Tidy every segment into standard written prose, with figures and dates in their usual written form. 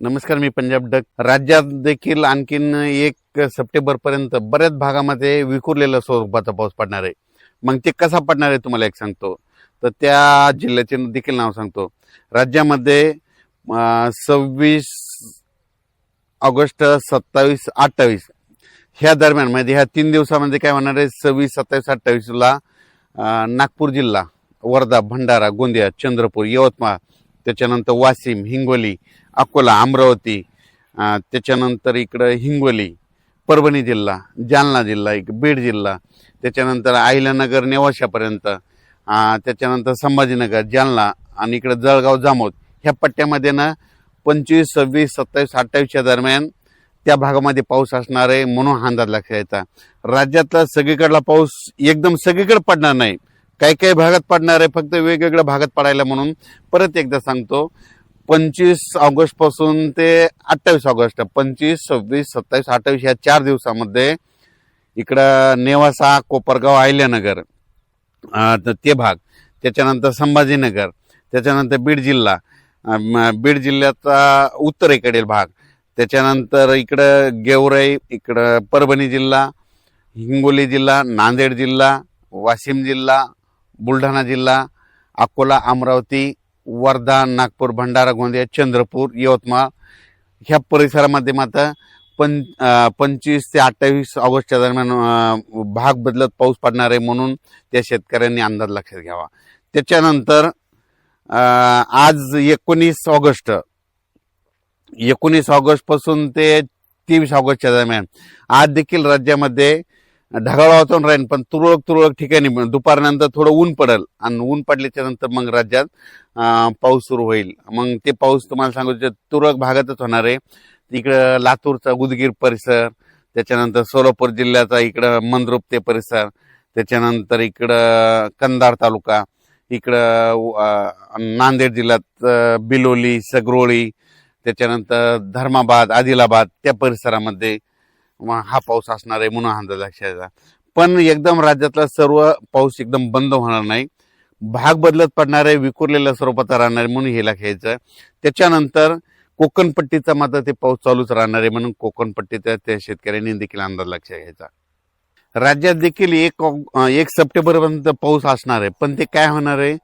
नमस्कार, मी पंजाब डक. राज्यात देखील आणखीन 1 सप्टेंबर पर्यंत बऱ्याच भागामध्ये विखुरलेल्या स्वरूपाचा पाऊस पडणार आहे. मग ते कसा पडणार आहे तुम्हाला एक सांगतो. तर त्या जिल्ह्याचे देखील नाव सांगतो. राज्यामध्ये 26 ऑगस्ट, 27, 28 ह्या दरम्यान म्हणजे ह्या 3 दिवसामध्ये काय होणार आहे, 26, 27, 28ला नागपूर जिल्हा, वर्धा, भंडारा, गोंदिया, चंद्रपूर, यवतमाळ, त्याच्यानंतर वाशिम, हिंगोली, अकोला, अमरावती, त्याच्यानंतर इकडं हिंगोली, परभणी जिल्हा, जालना जिल्हा, बीड जिल्हा, त्याच्यानंतर अहिल्यानगर, नेवाशापर्यंत, त्याच्यानंतर संभाजीनगर, जालना आणि इकडं जळगाव, जामोद ह्या पट्ट्यामध्ये ना 25, 26, 27, 28च्या दरम्यान त्या भागामध्ये पाऊस असणार आहे. म्हणून हा अंदाज लक्षात यायचा. राज्यातला सगळीकडला पाऊस एकदम सगळीकडे पडणार नाही, काही काही भागात पडणार आहे, फक्त वेगवेगळ्या भागात पडायला. म्हणून परत एकदा सांगतो, 25 ऑगस्ट पासून ते 28 ऑगस्ट, 25, 26, 27, 28 या 4 दिवसामध्ये इकडं नेवासा, कोपरगाव, अहिल्यानगर ते भाग, त्याच्यानंतर संभाजीनगर, त्याच्यानंतर बीड जिल्हा, बीड जिल्ह्याचा उत्तरेकडील भाग, त्याच्यानंतर इकडं गेवराई, इकडं परभणी जिल्हा, हिंगोली जिल्हा, नांदेड जिल्हा, वाशिम जिल्हा, बुलढाणा जिल्हा, अकोला, अमरावती, वर्धा, नागपूर, भंडारा, गोंदिया, चंद्रपूर, यवतमाळ ह्या परिसरामध्ये मात्र 25 ते 28 ऑगस्टच्या दरम्यान भाग बदलत पाऊस पडणार आहे. म्हणून त्या शेतकऱ्यांनी अंदाज लक्षात घ्यावा. त्याच्यानंतर आज 19 ऑगस्ट पासून ते 23 ऑगस्टच्या दरम्यान आज देखील राज्यामध्ये ढगाळ वातावरण राहील, पण तुरळक ठिकाणी दुपारनंतर थोडं ऊन पडेल आणि ऊन पडल्याच्या नंतर मग राज्यात पाऊस सुरू होईल. मग ते पाऊस तुम्हाला सांगू, तुरळक भागातच होणार आहे. इकडं लातूरचा उदगीर परिसर, त्याच्यानंतर सोलापूर जिल्ह्याचा इकडं मंद्रुप ते परिसर, त्याच्यानंतर इकडं कंधार तालुका, इकडं नांदेड जिल्ह्यात बिलोली, सगरोळी, त्याच्यानंतर धर्माबाद, आदिलाबाद त्या परिसरामध्ये हा पाऊस असणार आहे. म्हणून अंदाज लक्षात यायचा. पण एकदम राज्यातला सर्व पाऊस एकदम बंद होणार नाही, भाग बदलत पडणार आहे, विखुरलेल्या स्वरूपाचा राहणार आहे. म्हणून हे लक्षात घ्यायचं. त्याच्यानंतर कोकणपट्टीचा मात्र ते पाऊस चालूच राहणार आहे. म्हणून कोकणपट्टीच्या त्या शेतकऱ्यांनी देखील अंदाज लक्षात घ्यायचा. राज्यात देखील 1 सप्टेंबर पर्यंत पाऊस असणार आहे, पण ते काय होणार आहे,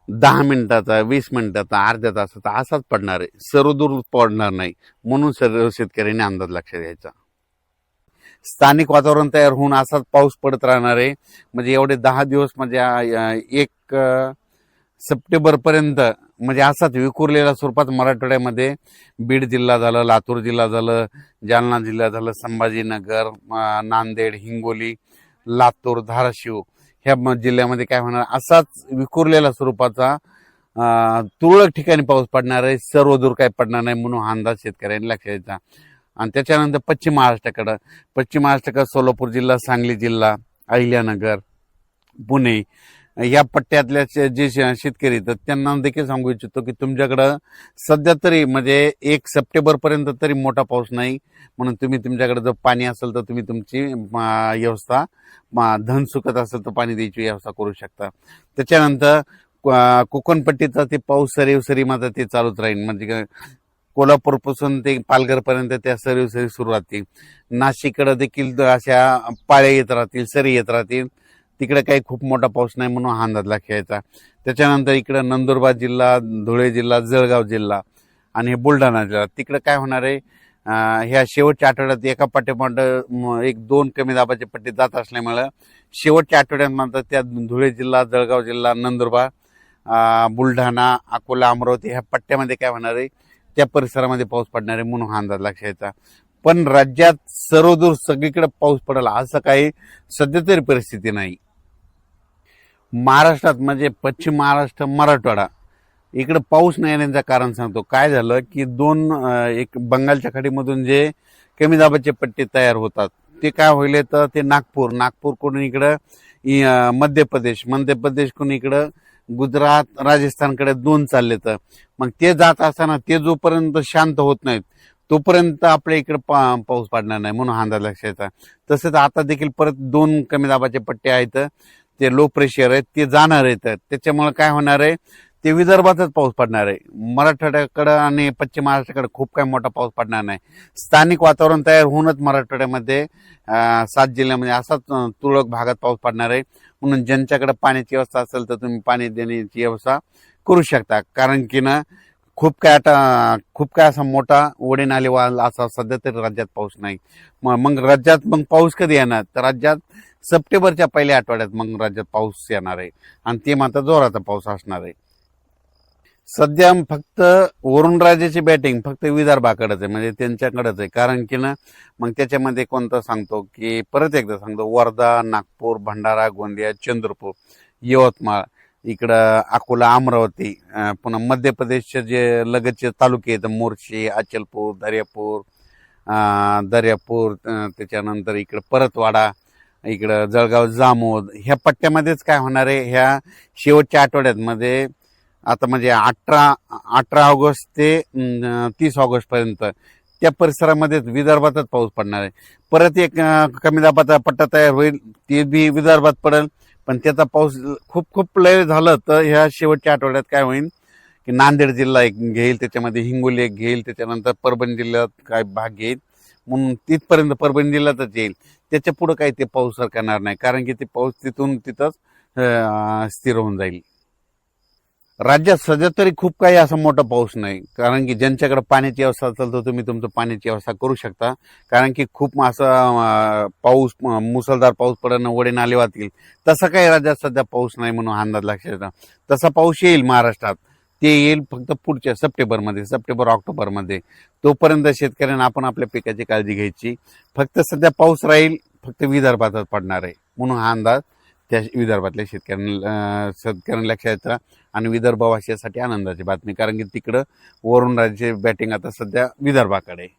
10 मिनिटाचा, 20 मिनिटाचा, अर्ध्या तासाचा असाच पडणार आहे, सर्वदूर पडणार नाही. म्हणून सर्व शेतकऱ्यांनी अंदाज लक्षात घ्यायचा. स्थानिक वातावरण तयार होऊन असाच पाऊस पडत राहणार आहे. म्हणजे एवढे 10 दिवस म्हणजे 1 सप्टेंबर पर्यंत म्हणजे असाच विखुरलेल्या स्वरूपात मराठवाड्यामध्ये बीड जिल्हा झालं, लातूर जिल्हा झालं, जालना जिल्हा झालं, संभाजीनगर, नांदेड, हिंगोली, लातूर, धाराशिव ह्या जिल्ह्यामध्ये काय होणार, असाच विखुरलेल्या स्वरूपाचा तुरळक ठिकाणी पाऊस पडणार आहे, सर्वदूर काय पडणार नाही. म्हणून हा अंदाज शेतकऱ्यांनी लक्षात घ्यायचा. आणि त्याच्यानंतर पश्चिम महाराष्ट्राकडं सोलापूर जिल्हा, सांगली जिल्हा, अहिल्यानगर, पुणे या पट्ट्यातल्या जे शेतकरी तर त्यांना देखील सांगू इच्छितो की तुमच्याकडं सध्या तरी म्हणजे 1 सप्टेंबर पर्यंत तरी मोठा पाऊस नाही. म्हणून तुम्ही तुमच्याकडे जर पाणी असेल तर तुम्ही तुमची व्यवस्था, धन सुकत असेल तर पाणी द्यायची व्यवस्था करू शकता. त्याच्यानंतर कोकणपट्टीचा ते पाऊस सरी मात्र ते चालूच राहील. म्हणजे कोल्हापूरपासून ते पालघरपर्यंत त्या सरी सुरू राहतील. नाशिककडे देखील अशा पाळ्या येत राहतील, सरी येत राहतील. तिकडे काही खूप मोठा पाऊस नाही. म्हणून हा अंदाज लक्षात घ्यायचा. त्याच्यानंतर इकडे नंदुरबार जिल्हा, धुळे जिल्हा, जळगाव जिल्हा आणि बुलढाणा जिल्हा तिकडे काय होणार आहे, ह्या शेवटच्या आठवड्यात एका पाठोपाठ 1-2 कमी दाबाची पट्टी जात असल्यामुळे शेवटच्या आठवड्यात मात्र त्या धुळे जिल्हा, जळगाव जिल्हा, नंदुरबार, बुलढाणा, अकोला, अमरावती ह्या पट्ट्यामध्ये काय होणार आहे, त्या परिसरामध्ये पाऊस पडणार आहे. म्हणून हा अंदाज लक्षात घ्यायचा. पण राज्यात सर्वदूर सगळीकडे पाऊस पडेल असं काही सध्या तरी परिस्थिती नाही. महाराष्ट्रात म्हणजे पश्चिम महाराष्ट्र, मराठवाडा इकडे पाऊस नाही येण्याचं कारण सांगतो. काय झालं की एक बंगालच्या खाडीमधून जे कमी दाबाचे पट्टे तयार होतात ते काय होईल तर ते नागपूरकडून इकडं मध्य प्रदेशकडून इकडं गुजरात, राजस्थानकडे 2 चालले. तर मग ते जात असताना ते जोपर्यंत शांत होत नाहीत तोपर्यंत आपल्या इकडे पाऊस पडणार नाही. म्हणून हा अंदाज लक्षात येतात. तसंच आता देखील परत 2 कमी दाबाचे पट्टे आहेत, ते लो प्रेशर आहेत, ते जाणार आहेत. त्याच्यामुळे काय होणार आहे, ते विदर्भातच पाऊस पडणार आहे. मराठवाड्याकडं आणि पश्चिम महाराष्ट्राकडे खूप काही मोठा पाऊस पडणार नाही. स्थानिक वातावरण तयार होऊनच मराठवाड्यामध्ये 7 जिल्ह्यामध्ये असाच तुरळक भागात पाऊस पडणार आहे. म्हणून ज्यांच्याकडे पाण्याची व्यवस्था असेल तर तुम्ही पाणी देण्याची व्यवस्था करू शकता. कारण की ना खूप काय असा मोठा ओढे नाले वाल असा सध्या तरी राज्यात पाऊस नाही. मग राज्यात मग पाऊस कधी येणार तर राज्यात सप्टेंबरच्या पहिल्या आठवड्यात मग राज्यात पाऊस येणार आहे आणि ते मात्र जोराचा पाऊस असणार आहे. सध्या फक्त वरुणराजाची बॅटिंग फक्त विदर्भाकडेच आहे, म्हणजे त्यांच्याकडेच आहे. कारण की ना मग त्याच्यामध्ये कोणतं सांगतो की परत एकदा सांगतो, वर्धा, नागपूर, भंडारा, गोंदिया, चंद्रपूर, यवतमाळ, इकडं अकोला, अमरावती, पुन्हा मध्य प्रदेशचे जे लगतचे तालुके आहेत मोर्शी, अचलपूर, दर्यापूर, त्याच्यानंतर इकडं परतवाडा, इकडं जळगाव, जामोद, ह्या पट्ट्यामध्येच काय होणार आहे ह्या शेवटच्या आठवड्यात मध्ये. आता म्हणजे 18 ऑगस्ट ते 30 ऑगस्ट पर्यंत त्या परिसरामध्ये विदर्भातच पाऊस पडणार आहे. परत एक कमी दाबाचा पट्टा तयार होईल, ते बी विदर्भात पडेल. पण त्याचा पाऊस खूप लय झालं तर ह्या शेवटच्या आठवड्यात काय होईल की नांदेड जिल्हा एक घेईल, त्याच्यामध्ये हिंगोली एक घेईल, त्याच्यानंतर परभणी जिल्ह्यात काय भाग घेईल. म्हणून तिथपर्यंत परभणी जिल्ह्यातच येईल. त्याच्या पुढे काही ते पाऊस सरकणार नाही, कारण की ते पाऊस तिथंच स्थिर होऊन जाईल. राज्यात सध्या तरी खूप काही असा मोठा पाऊस नाही, कारण की ज्यांच्याकडे पाण्याची व्यवस्था असेल तर तुम्ही तुमचं पाण्याची व्यवस्था करू शकता. कारण की खूप असं पाऊस मुसळधार पाऊस पडणं, ओढे नाले वाहतील तसा काही राज्यात सध्या पाऊस नाही म्हणून अंदाज लक्षात येतो. तसा पाऊस येईल महाराष्ट्रात, ते येईल फक्त पुढच्या सप्टेंबर ऑक्टोबरमध्ये. तोपर्यंत शेतकऱ्यांना आपण आपल्या पिकाची काळजी घ्यायची. फक्त सध्या पाऊस राहील फक्त विदर्भातच पडणार आहे म्हणून हा अंदाज त्या विदर्भातल्या शेतकऱ्यांना लक्षात येतं. आणि विदर्भवासियासाठी आनंदाची बातमी, कारण की तिकडं वरुणराजाची बॅटिंग आता सध्या विदर्भाकडे आहे.